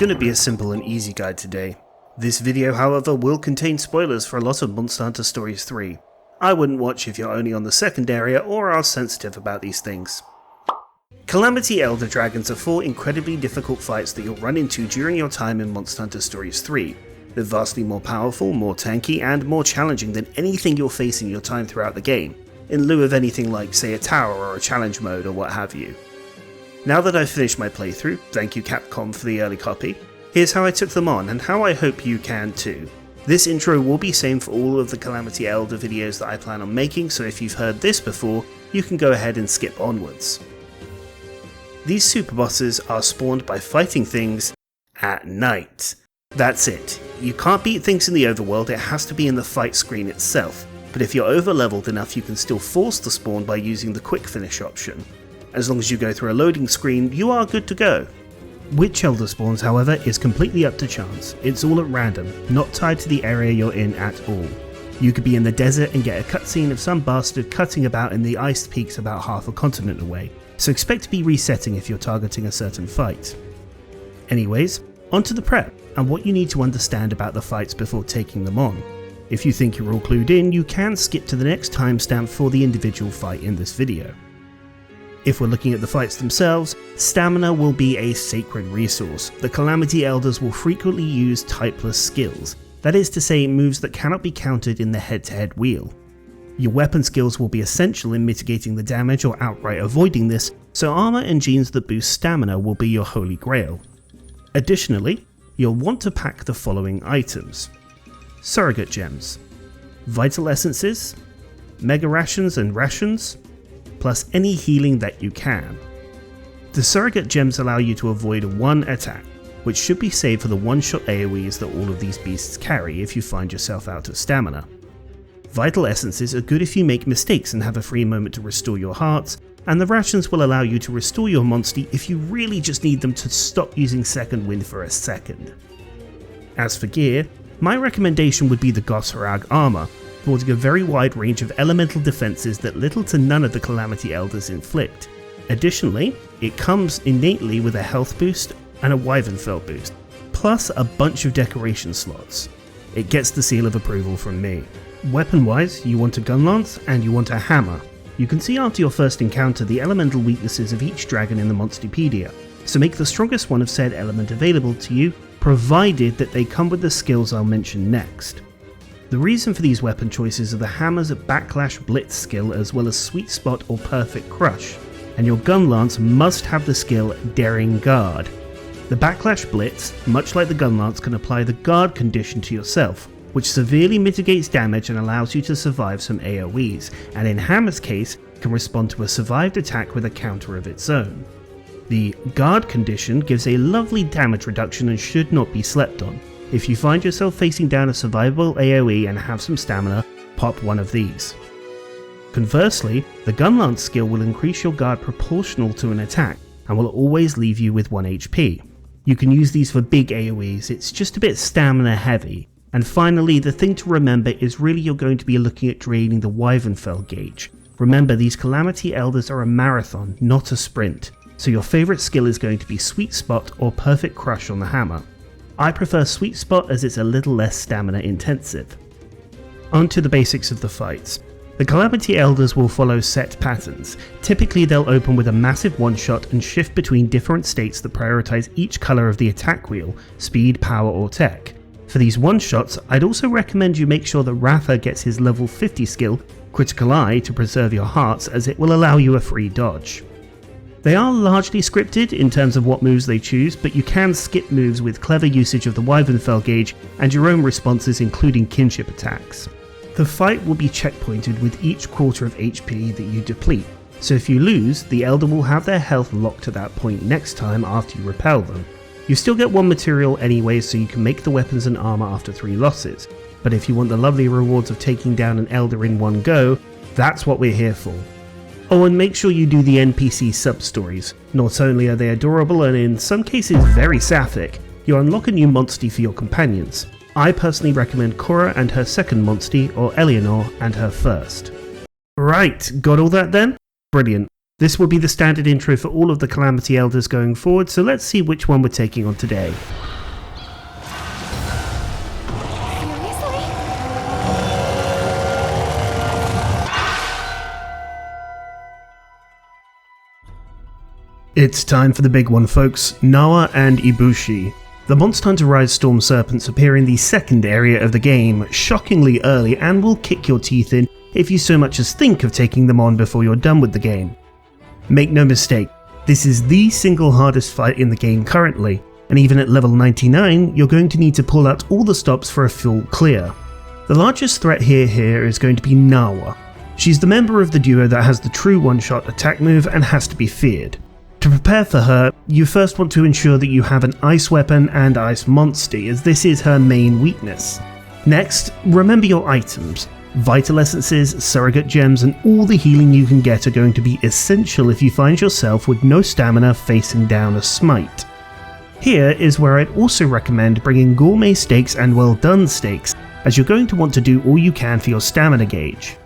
going to be a simple and easy guide today. This video, however, will contain spoilers for a lot of Monster Hunter Stories 3. I wouldn't watch if you're only on the second area or are sensitive about these things. Calamity Elder Dragons are 4 incredibly difficult fights that you'll run into during your time in Monster Hunter Stories 3. They're vastly more powerful, more tanky, and more challenging than anything you'll face in your time throughout the game, in lieu of anything like, say, a tower or a challenge mode or what have you. Now that I've finished my playthrough, thank you Capcom for the early copy, here's how I took them on and how I hope you can too. This intro will be same for all of the Calamity Elder videos that I plan on making, so if you've heard this before, you can go ahead and skip onwards. These super bosses are spawned by fighting things at night. That's it. You can't beat things in the overworld, it has to be in the fight screen itself, but if you're over leveled enough you can still force the spawn by using the quick finish option. As long as you go through a loading screen, you are good to go. Which Elder spawns, however, is completely up to chance. It's all at random, not tied to the area you're in at all. You could be in the desert and get a cutscene of some bastard cutting about in the iced peaks about half a continent away, so expect to be resetting if you're targeting a certain fight. Anyways, onto the prep, and what you need to understand about the fights before taking them on. If you think you're all clued in, you can skip to the next timestamp for the individual fight in this video. If we're looking at the fights themselves, stamina will be a sacred resource. The Calamity Elders will frequently use typeless skills, that is to say moves that cannot be countered in the head-to-head wheel. Your weapon skills will be essential in mitigating the damage or outright avoiding this, so armor and genes that boost stamina will be your holy grail. Additionally, you'll want to pack the following items: surrogate gems, vital essences, mega rations and rations, plus any healing that you can. The surrogate gems allow you to avoid one attack, which should be saved for the one-shot AoEs that all of these beasts carry if you find yourself out of stamina. Vital essences are good if you make mistakes and have a free moment to restore your hearts, and the rations will allow you to restore your monstie if you really just need them to stop using second wind for a second. As for gear, my recommendation would be the Gosharag armor, sporting a very wide range of elemental defenses that little to none of the Calamity Elders inflict. Additionally, it comes innately with a health boost and a Wyvernfell boost, plus a bunch of decoration slots. It gets the seal of approval from me. Weapon wise, you want a gun lance and you want a hammer. You can see after your first encounter the elemental weaknesses of each dragon in the Monstiepedia, so make the strongest one of said element available to you, provided that they come with the skills I'll mention next. The reason for these weapon choices are the hammer's Backlash Blitz skill as well as Sweet Spot or Perfect Crush, and your gun lance must have the skill Daring Guard. The Backlash Blitz, much like the gun lance, can apply the guard condition to yourself, which severely mitigates damage and allows you to survive some AoEs, and in Hammer's case, can respond to a survived attack with a counter of its own. The guard condition gives a lovely damage reduction and should not be slept on. If you find yourself facing down a survivable AoE and have some stamina, pop one of these. Conversely, the gun lance skill will increase your guard proportional to an attack and will always leave you with 1 HP. You can use these for big AoEs, it's just a bit stamina heavy. And finally, the thing to remember is really you're going to be looking at draining the Wyvernfell gauge. Remember, these Calamity Elders are a marathon, not a sprint, so your favourite skill is going to be Sweet Spot or Perfect Crush on the hammer. I prefer Sweet Spot as it's a little less stamina intensive. On to the basics of the fights. The Calamity Elders will follow set patterns. Typically they'll open with a massive one-shot and shift between different states that prioritise each colour of the attack wheel, speed, power or tech. For these one-shots, I'd also recommend you make sure that Ratha gets his level 50 skill, Critical Eye, to preserve your hearts, as it will allow you a free dodge. They are largely scripted in terms of what moves they choose, but you can skip moves with clever usage of the Wyvernfell gauge and your own responses including kinship attacks. The fight will be checkpointed with each quarter of HP that you deplete, so if you lose, the Elder will have their health locked to that point next time after you repel them. You still get 1 material anyway, so you can make the weapons and armor after 3 losses, but if you want the lovely rewards of taking down an Elder in one go, that's what we're here for. Oh, and make sure you do the NPC sub-stories. Not only are they adorable and in some cases very sapphic, you unlock a new monstie for your companions. I personally recommend Cora and her second monstie, or Eleanor and her first. Right, got all that then? Brilliant. This will be the standard intro for all of the Calamity Elders going forward, so let's see which one we're taking on today. It's time for the big one, folks. Narwa and Ibushi. The Monster Hunter Rise Storm Serpents appear in the second area of the game, shockingly early, and will kick your teeth in if you so much as think of taking them on before you're done with the game. Make no mistake, this is the single hardest fight in the game currently, and even at level 99, you're going to need to pull out all the stops for a full clear. The largest threat here is going to be Narwa. She's the member of the duo that has the true one-shot attack move and has to be feared. To prepare for her, you first want to ensure that you have an ice weapon and ice monstie, as this is her main weakness. Next, remember your items. Vital essences, surrogate gems, and all the healing you can get are going to be essential if you find yourself with no stamina facing down a smite. Here is where I'd also recommend bringing gourmet steaks and well done steaks, as you're going to want to do all you can for your stamina gauge.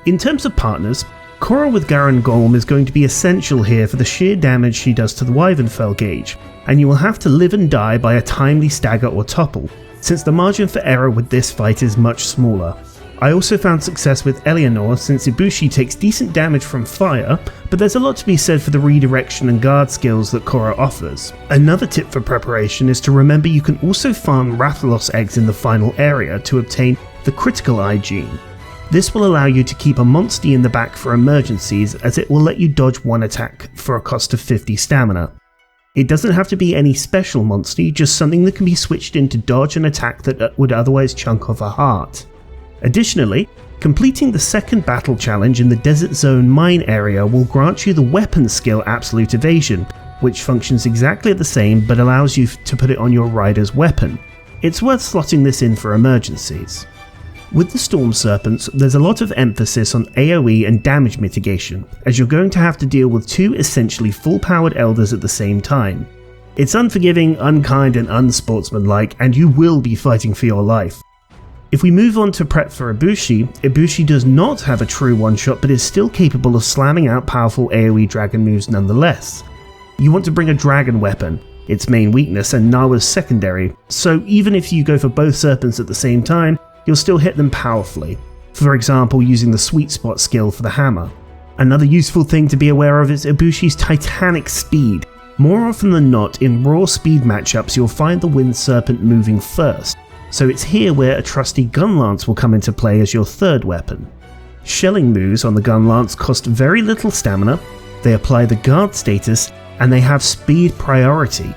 In terms of partners, Korra with Garen Golem is going to be essential here for the sheer damage she does to the Wyvernfell gauge, and you will have to live and die by a timely stagger or topple, since the margin for error with this fight is much smaller. I also found success with Eleanor since Ibushi takes decent damage from fire, but there's a lot to be said for the redirection and guard skills that Korra offers. Another tip for preparation is to remember you can also farm Rathalos eggs in the final area to obtain the critical eye gene. This will allow you to keep a monstie in the back for emergencies, as it will let you dodge one attack for a cost of 50 stamina. It doesn't have to be any special monstie, just something that can be switched in to dodge an attack that would otherwise chunk off a heart. Additionally, completing the second battle challenge in the Desert Zone mine area will grant you the weapon skill Absolute Evasion, which functions exactly the same but allows you to put it on your rider's weapon. It's worth slotting this in for emergencies. With the Storm Serpents, there's a lot of emphasis on AoE and damage mitigation, as you're going to have to deal with two essentially full-powered elders at the same time. It's unforgiving, unkind, and unsportsmanlike, and you will be fighting for your life. If we move on to prep for Ibushi, Ibushi does not have a true one-shot but is still capable of slamming out powerful AoE dragon moves nonetheless. You want to bring a dragon weapon, its main weakness and Narwa's secondary, so even if you go for both serpents at the same time, you'll still hit them powerfully, for example using the sweet spot skill for the hammer. Another useful thing to be aware of is Ibushi's titanic speed. More often than not, in raw speed matchups you'll find the Wind Serpent moving first, so it's here where a trusty gun lance will come into play as your third weapon. Shelling moves on the gun lance cost very little stamina, they apply the guard status, and they have speed priority.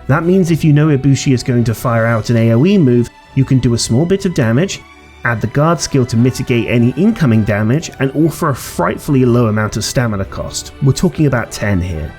That means if you know Ibushi is going to fire out an AoE move, you can do a small bit of damage, add the guard skill to mitigate any incoming damage, and all for a frightfully low amount of stamina cost. We're talking about 10 here.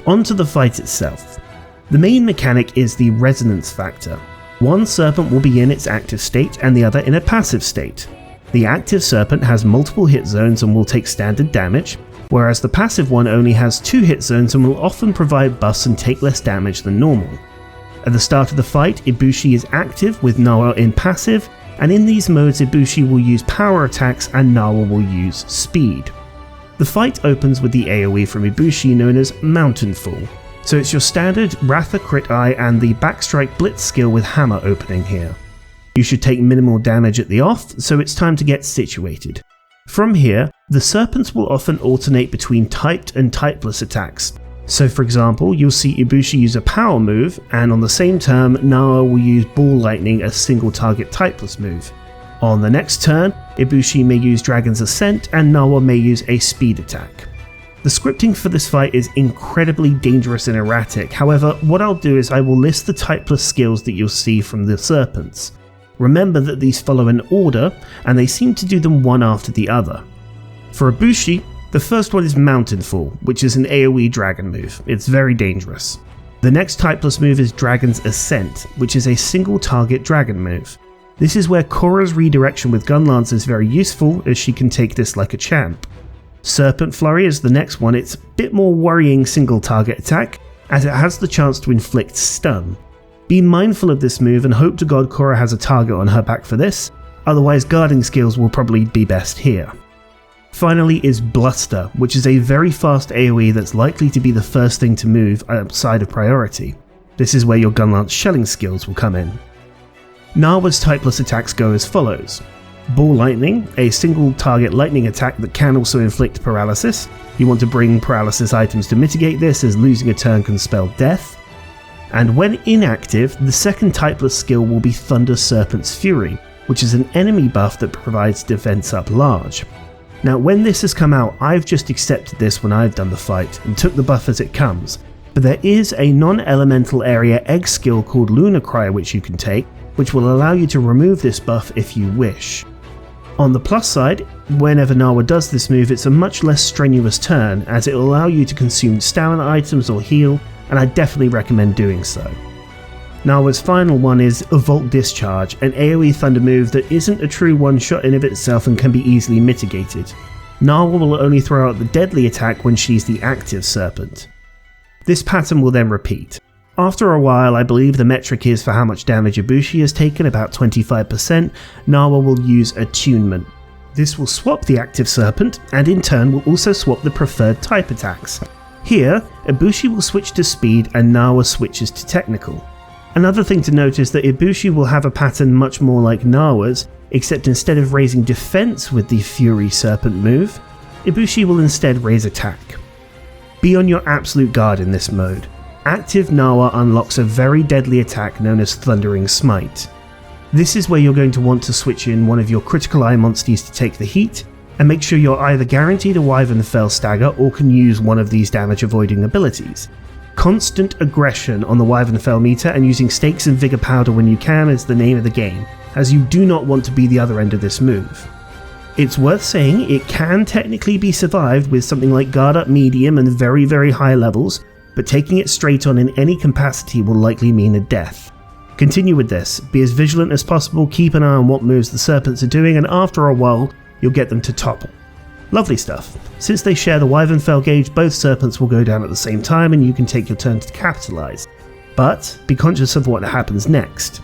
On to the fight itself. The main mechanic is the resonance factor. One serpent will be in its active state and the other in a passive state. The active serpent has multiple hit zones and will take standard damage, whereas the passive one only has 2 hit zones and will often provide buffs and take less damage than normal. At the start of the fight, Ibushi is active with Narwa in passive, and in these modes Ibushi will use power attacks and Narwa will use speed. The fight opens with the AoE from Ibushi known as Mountain Fall, so it's your standard Ratha Crit Eye and the Backstrike Blitz skill with hammer opening here. You should take minimal damage at the off, so it's time to get situated. From here, the serpents will often alternate between typed and typeless attacks. So for example, you'll see Ibushi use a power move, and on the same turn, Narwa will use Ball Lightning, a single target typeless move. On the next turn, Ibushi may use Dragon's Ascent, and Narwa may use a speed attack. The scripting for this fight is incredibly dangerous and erratic, however, what I'll do is I will list the typeless skills that you'll see from the serpents. Remember that these follow an order, and they seem to do them one after the other. For Ibushi, the first one is Mountain Fall, which is an AoE dragon move. It's very dangerous. The next typeless move is Dragon's Ascent, which is a single target dragon move. This is where Korra's redirection with Gun Lance is very useful, as she can take this like a champ. Serpent Flurry is the next one. It's a bit more worrying single target attack, as it has the chance to inflict stun. Be mindful of this move and hope to God Korra has a target on her back for this, otherwise guarding skills will probably be best here. Finally is Bluster, which is a very fast AoE that's likely to be the first thing to move outside of priority. This is where your Gun Lance shelling skills will come in. Narwa's typeless attacks go as follows. Ball Lightning, a single target lightning attack that can also inflict paralysis. You want to bring paralysis items to mitigate this, as losing a turn can spell death. And when inactive, the second typeless skill will be Thunder Serpent's Fury, which is an enemy buff that provides defense up large. Now when this has come out, I've just accepted this when I've done the fight and took the buff as it comes, but there is a non-elemental area egg skill called Lunar Cry which you can take, which will allow you to remove this buff if you wish. On the plus side, whenever Narwa does this move, it's a much less strenuous turn, as it will allow you to consume stamina items or heal, and I definitely recommend doing so. Narwa's final one is a Volt Discharge, an AoE thunder move that isn't a true one-shot in of itself and can be easily mitigated. Narwa will only throw out the deadly attack when she's the active serpent. This pattern will then repeat. After a while, I believe the metric is for how much damage Ibushi has taken, about 25%, Narwa will use Attunement. This will swap the active serpent, and in turn will also swap the preferred type attacks. Here, Ibushi will switch to speed and Narwa switches to technical. Another thing to note is that Ibushi will have a pattern much more like Narwa's, except instead of raising defense with the Fury Serpent move, Ibushi will instead raise attack. Be on your absolute guard in this mode. Active Narwa unlocks a very deadly attack known as Thundering Smite. This is where you're going to want to switch in one of your critical eye monsties to take the heat, and make sure you're either guaranteed a Wyvernfell stagger or can use one of these damage avoiding abilities. Constant aggression on the Wyvernfell meter and using stakes and vigor powder when you can is the name of the game, as you do not want to be the other end of this move. It's worth saying it can technically be survived with something like guard up medium and very very high levels, but taking it straight on in any capacity will likely mean a death. Continue with this, be as vigilant as possible, keep an eye on what moves the serpents are doing, and after a while you'll get them to topple. Lovely stuff. Since they share the Wyvernfell gauge, both serpents will go down at the same time and you can take your turn to capitalise. But be conscious of what happens next.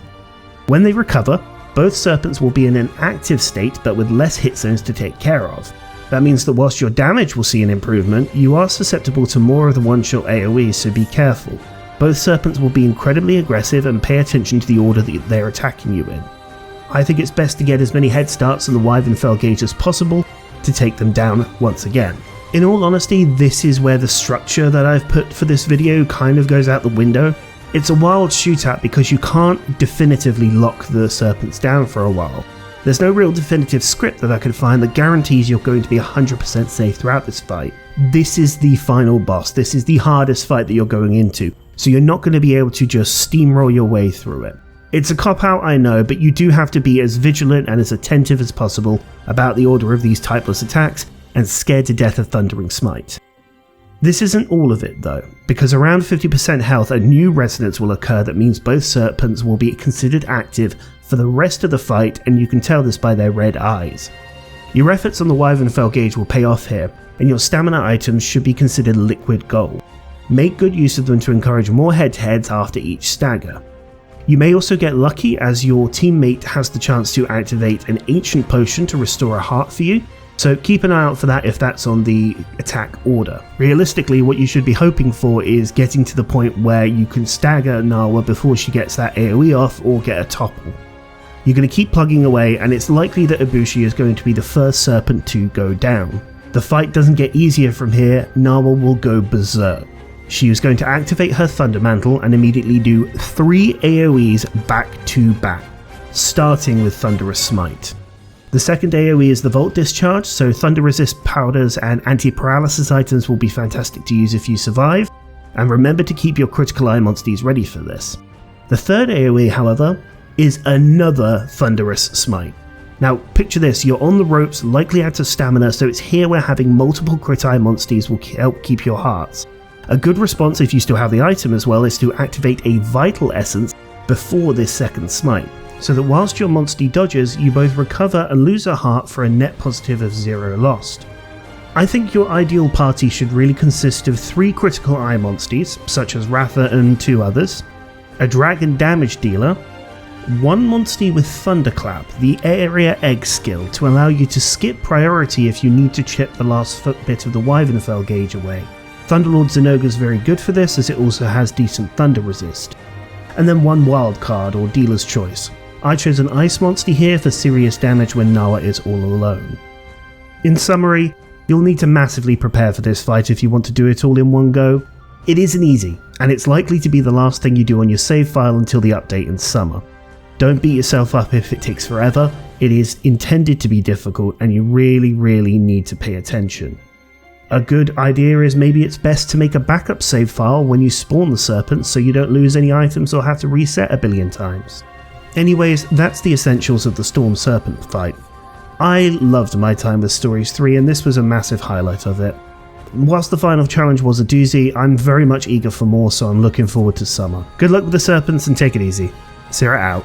When they recover, both serpents will be in an active state but with less hit zones to take care of. That means that whilst your damage will see an improvement, you are susceptible to more of the one-shot AoE, so be careful. Both serpents will be incredibly aggressive and pay attention to the order that they're attacking you in. I think it's best to get as many head starts on the Wyvernfell gauge as possible to take them down once again. In all honesty, this is where the structure that I've put for this video kind of goes out the window. It's a wild shootout because you can't definitively lock the serpents down for a while. There's no real definitive script that I could find that guarantees you're going to be 100% safe throughout this fight. This is the final boss, this is the hardest fight that you're going into, so you're not going to be able to just steamroll your way through it. It's a cop-out, I know, but you do have to be as vigilant and as attentive as possible about the order of these typeless attacks, and scared to death of Thundering Smite. This isn't all of it though, because around 50% health a new resonance will occur that means both serpents will be considered active for the rest of the fight, and you can tell this by their red eyes. Your efforts on the Wyvernfell gauge will pay off here, and your stamina items should be considered liquid gold. Make good use of them to encourage more head-to-heads after each stagger. You may also get lucky as your teammate has the chance to activate an ancient potion to restore a heart for you, so keep an eye out for that if that's on the attack order. Realistically, what you should be hoping for is getting to the point where you can stagger Narwa before she gets that AoE off or get a topple. You're going to keep plugging away, and it's likely that Ibushi is going to be the first serpent to go down. The fight doesn't get easier from here, Narwa will go berserk. She is going to activate her Thunder Mantle and immediately do 3 AoEs back to back, starting with Thunderous Smite. The second AoE is the Volt Discharge, so Thunder Resist powders and anti-paralysis items will be fantastic to use if you survive, and remember to keep your critical eye monsties ready for this. The third AoE, however, is another Thunderous Smite. Now picture this, you're on the ropes, likely out of stamina, so it's here where having multiple crit eye monsties will help keep your hearts. A good response if you still have the item as well is to activate a Vital Essence before this second smite, so that whilst your monstie dodges, you both recover and lose a heart for a net positive of 0 lost. I think your ideal party should really consist of 3 critical eye monsties, such as Ratha and 2 others, a dragon damage dealer, 1 monstie with Thunderclap, the area egg skill to allow you to skip priority if you need to chip the last bit of the Wyvernfell gauge away. Thunderlord Zinogre is very good for this as it also has decent thunder resist. And then 1 wild card or dealer's choice. I chose an ice monstie here for serious damage when Narwa is all alone. In summary, you'll need to massively prepare for this fight if you want to do it all in one go. It isn't easy, and it's likely to be the last thing you do on your save file until the update in summer. Don't beat yourself up if it takes forever. It is intended to be difficult, and you really need to pay attention. A good idea is maybe it's best to make a backup save file when you spawn the serpents so you don't lose any items or have to reset a billion times. Anyways, that's the essentials of the Storm Serpent fight. I loved my time with Stories 3 and this was a massive highlight of it. Whilst the final challenge was a doozy, I'm very much eager for more, so I'm looking forward to summer. Good luck with the serpents and take it easy. Sarah out.